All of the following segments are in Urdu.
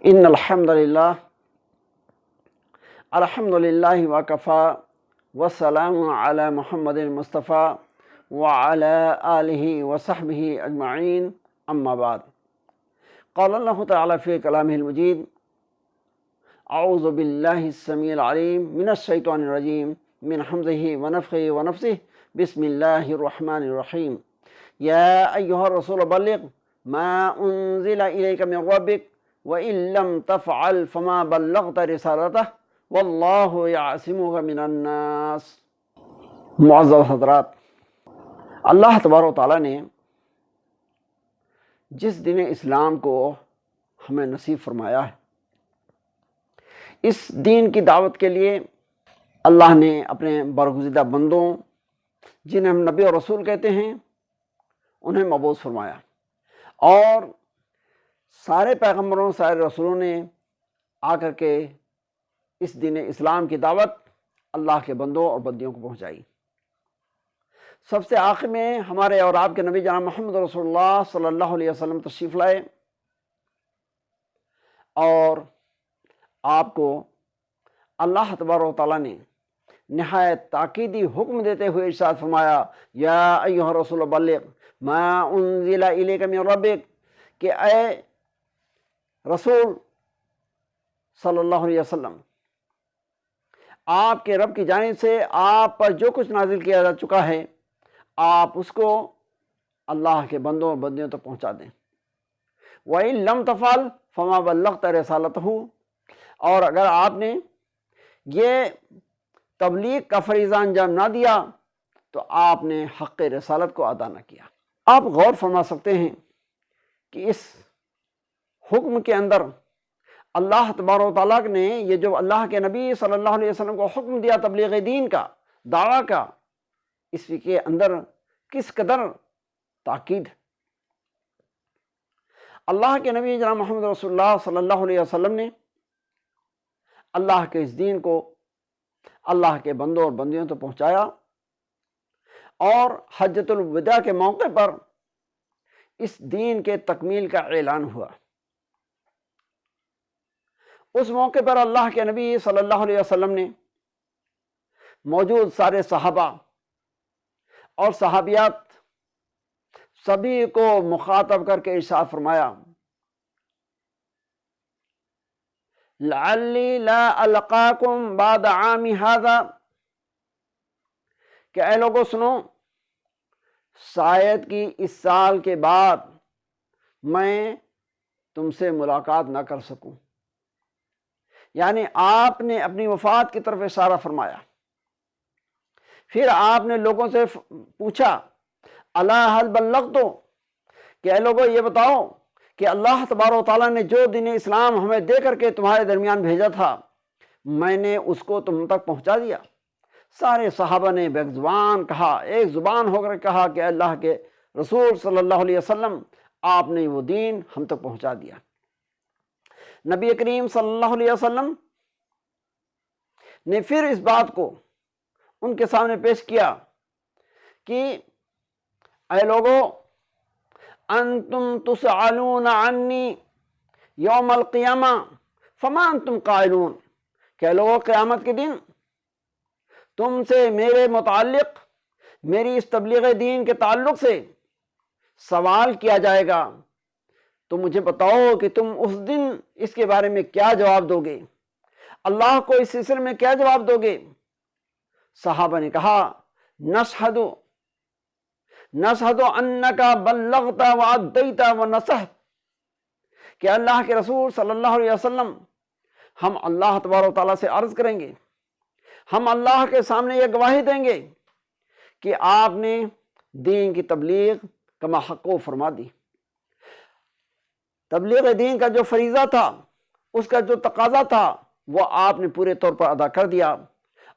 ان الحمدللہ وکفا والسلام علی محمد المصطفیٰ وعلی آلہ وصحبہ اجمعین اما بعد قال اللہ تعالی فی کلامہ المجید اعوذ باللہ السمیع العلیم من الشیطان الرجیم من حمزہ ونفخہ ونفثہ بسم اللہ الرحمن الرحیم یا ایہا الرسول بلغ ما انزل الیک من ربک وَإِن لَّمْ تَفْعَلْ فَمَا بَلَّغْتَ رِسَالَتَهُ وَاللَّهُ يَعْصِمُكَ مِنَ النَّاسِ۔ معزز حضرات، اللہ تبارک و تعالیٰ نے جس دین اسلام کو ہمیں نصیب فرمایا ہے، اس دین کی دعوت کے لیے اللہ نے اپنے برگزیدہ بندوں جنہیں ہم نبی اور رسول کہتے ہیں انہیں مبعوث فرمایا، اور سارے پیغمبروں سارے رسولوں نے آ کر کے اس دین اسلام کی دعوت اللہ کے بندوں اور بندیوں کو پہنچائی۔ سب سے آخر میں ہمارے اور آپ کے نبی جناب محمد رسول اللہ صلی اللہ علیہ وسلم تشریف لائے اور آپ کو اللہ تبارک و تعالیٰ نے نہایت تاکیدی حکم دیتے ہوئے ارشاد فرمایا، یا ایھا الرسول بلغ ما انزل الیک من ربک، کہ اے رسول صلی اللہ علیہ وسلم، آپ کے رب کی جانب سے آپ پر جو کچھ نازل کیا جا چکا ہے آپ اس کو اللہ کے بندوں اور بندیوں تک پہنچا دیں۔ وَإِن لَّمْ تَفْعَلْ فَمَا بَلَّغْتَ رِسَالَتَهُ، اور اگر آپ نے یہ تبلیغ کا فریضہ انجام نہ دیا تو آپ نے حق رسالت کو ادا نہ کیا۔ آپ غور فرما سکتے ہیں کہ اس حکم کے اندر اللہ تبارک و تعالیٰ نے یہ جو اللہ کے نبی صلی اللہ علیہ وسلم کو حکم دیا تبلیغ دین کا، دعویٰ کا، اس کے اندر کس قدر تاکید۔ اللہ کے نبی جناب محمد رسول اللہ صلی اللہ علیہ وسلم نے اللہ کے اس دین کو اللہ کے بندوں اور بندیوں تک پہنچایا، اور حجۃ الوداع کے موقع پر اس دین کے تکمیل کا اعلان ہوا۔ اس موقع پر اللہ کے نبی صلی اللہ علیہ وسلم نے موجود سارے صحابہ اور صحابیات سبھی کو مخاطب کر کے ارشاد فرمایا، لعلی لا القاکم بعد عامی ھذا، کہ اے لوگو سنو، شاید کہ اس سال کے بعد میں تم سے ملاقات نہ کر سکوں۔ یعنی آپ نے اپنی وفات کی طرف اشارہ فرمایا۔ پھر آپ نے لوگوں سے پوچھا، الا هل بلغت، کہ اے لوگوں یہ بتاؤ کہ اللہ تبارک و تعالیٰ نے جو دین اسلام ہمیں دے کر کے تمہارے درمیان بھیجا تھا میں نے اس کو تم تک پہنچا دیا؟ سارے صحابہ نے بیک زبان کہا، ایک زبان ہو کر کہا کہ اللہ کے رسول صلی اللہ علیہ وسلم آپ نے وہ دین ہم تک پہنچا دیا۔ نبی کریم صلی اللہ علیہ وسلم نے پھر اس بات کو ان کے سامنے پیش کیا کہ اے لوگو، انتم تسألون عنی یوم القیامہ فما انتم قائلون، کہ اے لوگو قیامت کے دن تم سے میرے متعلق، میری اس تبلیغ دین کے تعلق سے سوال کیا جائے گا، تو مجھے بتاؤ کہ تم اس دن اس کے بارے میں کیا جواب دو گے، اللہ کو اس سلسلے میں کیا جواب دو گے؟ صحابہ نے کہا، نشہد انک بلغت وادیت ونصحت، کہ اللہ کے رسول صلی اللہ علیہ وسلم، ہم اللہ تبارک و تعالیٰ سے عرض کریں گے، ہم اللہ کے سامنے یہ گواہی دیں گے کہ آپ نے دین کی تبلیغ کما حق و فرما دی۔ تبلیغ دین کا جو فریضہ تھا، اس کا جو تقاضا تھا، وہ آپ نے پورے طور پر ادا کر دیا،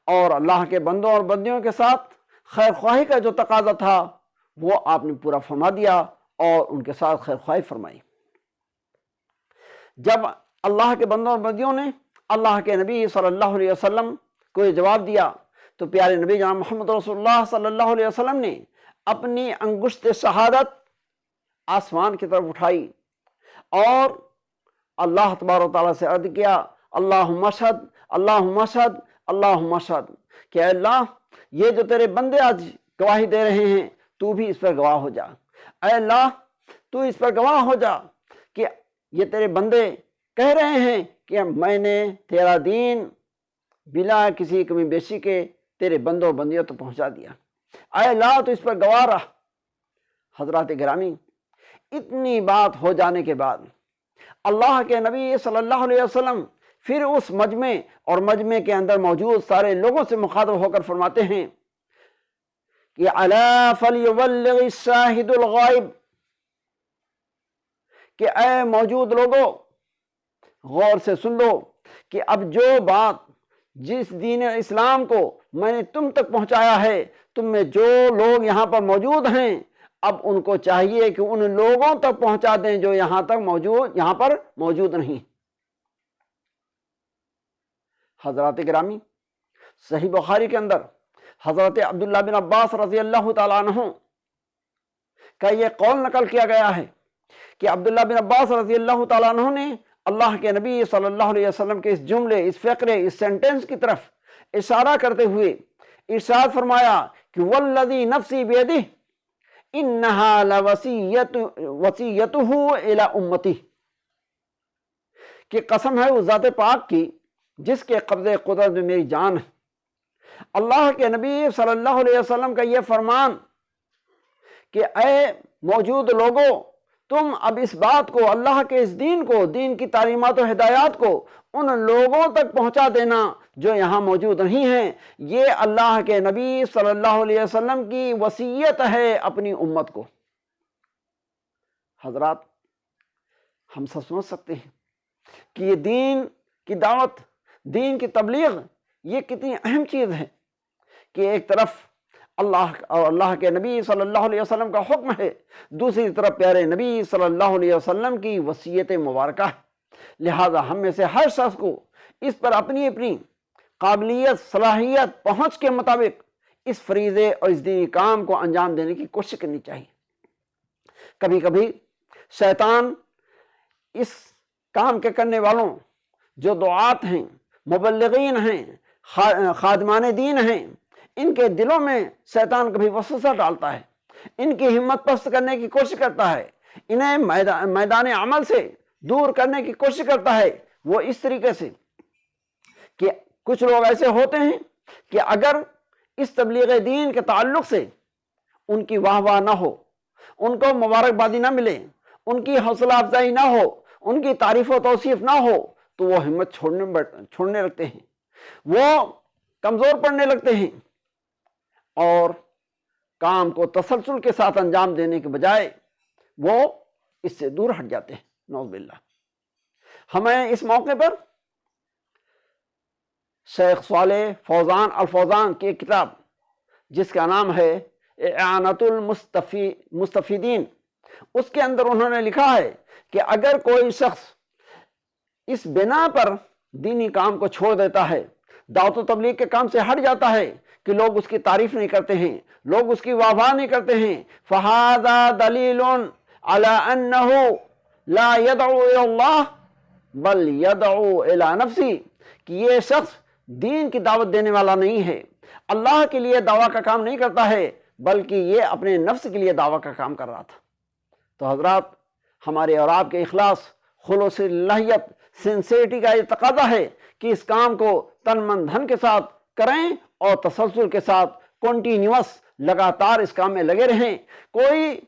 اور اللہ کے بندوں اور بندیوں کے ساتھ خیر خواہی کا جو تقاضا تھا وہ آپ نے پورا فرما دیا اور ان کے ساتھ خیر خواہی فرمائی۔ جب اللہ کے بندوں اور بندیوں نے اللہ کے نبی صلی اللہ علیہ وسلم کو یہ جواب دیا تو پیارے نبی جناب محمد رسول اللہ صلی اللہ علیہ وسلم نے اپنی انگشت شہادت آسمان کی طرف اٹھائی اور اللہ تبارک و تعالیٰ سے عرض کیا اللہم اشہد اللہم اشہد اللہم اشہد کہ اے اللہ یہ جو تیرے بندے آج گواہی دے رہے ہیں تو بھی اس پر گواہ ہو جا، اے اللہ تو اس پر گواہ ہو جا کہ یہ تیرے بندے کہہ رہے ہیں کہ میں نے تیرا دین بلا کسی کمی بیشی کے تیرے بندوں بندیوں تو پہنچا دیا، اے اللہ تو اس پر گواہ رہا۔ حضرات گرامی، اتنی بات ہو جانے کے بعد اللہ کے نبی صلی اللہ علیہ وسلم پھر اس مجمع اور مجمع کے اندر موجود سارے لوگوں سے مخاطب ہو کر فرماتے ہیں کہ الا فلیبلغ الشاہد الغائب، کہ اے موجود لوگوں غور سے سن لو کہ اب جو بات جس دین اسلام کو میں نے تم تک پہنچایا ہے، تم میں جو لوگ یہاں پر موجود ہیں اب ان کو چاہیے کہ ان لوگوں تک پہنچا دیں جو یہاں پر موجود نہیں۔ حضرات گرامی، صحیح بخاری کے اندر حضرت عبداللہ بن عباس رضی اللہ تعالیٰ عنہ کا یہ قول نقل کیا گیا ہے کہ عبداللہ بن عباس رضی اللہ تعالیٰ عنہ نے اللہ کے نبی صلی اللہ علیہ وسلم کے اس جملے، اس فقرے، اس سینٹنس کی طرف اشارہ کرتے ہوئے ارشاد فرمایا کہ والذی نفسی بیدہ انہا لوصیتہ الی امتی، کہ قسم ہے اس ذات پاک کی جس کے قبضے قدرت میں میری جان ہے۔ اللہ کے نبی صلی اللہ علیہ وسلم کا یہ فرمان کہ اے موجود لوگوں تم اب اس بات کو، اللہ کے اس دین کو، دین کی تعلیمات و ہدایات کو ان لوگوں تک پہنچا دینا جو یہاں موجود نہیں ہیں، یہ اللہ کے نبی صلی اللہ علیہ وسلم کی وصیت ہے اپنی امت کو۔ حضرات، ہم سب سمجھ سکتے ہیں کہ یہ دین کی دعوت، دین کی تبلیغ یہ کتنی اہم چیز ہے کہ ایک طرف اللہ اور اللہ کے نبی صلی اللہ علیہ وسلم کا حکم ہے، دوسری طرف پیارے نبی صلی اللہ علیہ وسلم کی وصیت مبارکہ ہے۔ لہذا ہم میں سے ہر شخص کو اس پر اپنی اپنی قابلیت، صلاحیت، پہنچ کے مطابق اس فریضے اور اس دینی کام کو انجام دینے کی کوشش کرنی چاہیے۔ کبھی کبھی شیطان اس کام کے کرنے والوں جو دعات ہیں، مبلغین ہیں، خادمان دین ہیں، ان کے دلوں میں شیطان کبھی وسوسہ ڈالتا ہے، ان کی ہمت پست کرنے کی کوشش کرتا ہے، انہیں میدان عمل سے دور کرنے کی کوشش کرتا ہے۔ وہ اس طریقے سے کہ کچھ لوگ ایسے ہوتے ہیں کہ اگر اس تبلیغ دین کے تعلق سے ان کی واہ واہ نہ ہو، ان کو مبارکبادی نہ ملے، ان کی حوصلہ افزائی نہ ہو، ان کی تعریف و توصیف نہ ہو تو وہ ہمت چھوڑنے لگتے ہیں، وہ کمزور پڑنے لگتے ہیں اور کام کو تسلسل کے ساتھ انجام دینے کے بجائے وہ اس سے دور ہٹ جاتے ہیں، نعوذ باللہ۔ ہمیں اس موقع پر شیخ صالح فوزان الفوزان کی ایک کتاب جس کا نام ہے اعانۃ المستفیدین، اس کے اندر انہوں نے لکھا ہے کہ اگر کوئی شخص اس بنا پر دینی کام کو چھوڑ دیتا ہے، دعوت و تبلیغ کے کام سے ہٹ جاتا ہے کہ لوگ اس کی تعریف نہیں کرتے ہیں، لوگ اس کی واہ واہ نہیں کرتے ہیں، فَهَذَا دَلِيلٌ عَلَىٰ أَنَّهُ لَا يَدْعُو إِلَى اللَّهِ بَلْ يَدْعُو إِلَىٰ نَفْسِهِ، کہ یہ شخص دین کی دعوت دینے والا نہیں ہے، اللہ کے لیے دعویٰ کا کام نہیں کرتا ہے، بلکہ یہ اپنے نفس کے لیے دعویٰ کا کام کر رہا تھا۔ تو حضرات، ہمارے اور آپ کے اخلاص، خلوص اللہیت، سنسیریٹی کا یہ تقاضا ہے کہ اس کام کو تن من دھن کے ساتھ کریں اور تسلسل کے ساتھ کنٹینیوس لگاتار اس کام میں لگے رہیں۔ کوئی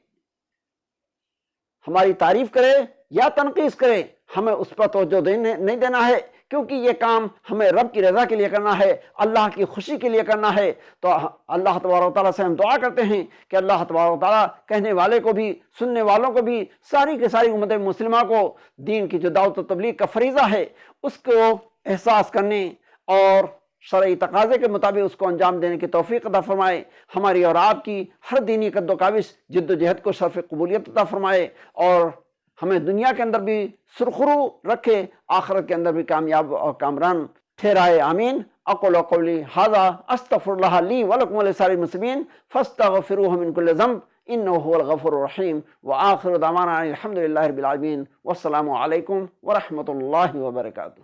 ہماری تعریف کرے یا تنقید کرے، ہمیں اس پر توجہ نہیں دینا ہے، کیونکہ یہ کام ہمیں رب کی رضا کے لیے کرنا ہے، اللہ کی خوشی کے لیے کرنا ہے۔ تو اللہ تبارک و تعالیٰ سے ہم دعا کرتے ہیں کہ اللہ تبارک و تعالیٰ کہنے والے کو بھی، سننے والوں کو بھی، ساری کی ساری امت مسلمہ کو دین کی جو دعوت و تبلیغ کا فریضہ ہے اس کو احساس کرنے اور شرعی تقاضے کے مطابق اس کو انجام دینے کی توفیق عطا فرمائے۔ ہماری اور آپ کی ہر دینی قد و کاوش، جد و جہد کو شرف قبولیت عطا فرمائے اور ہمیں دنیا کے اندر بھی سرخرو رکھے، آخرت کے اندر بھی کامیاب اور کامران ٹھہرائے، آمین۔ اقول قولی ھذا استغفر اللہ لی ولکم ولسائر المسلمین فاستغفروہ من کل ذنب انہ هو الغفور الرحیم وآخر دعوانا الحمد للہ رب العالمین والسلام علیکم ورحمۃ اللہ وبرکاتہ۔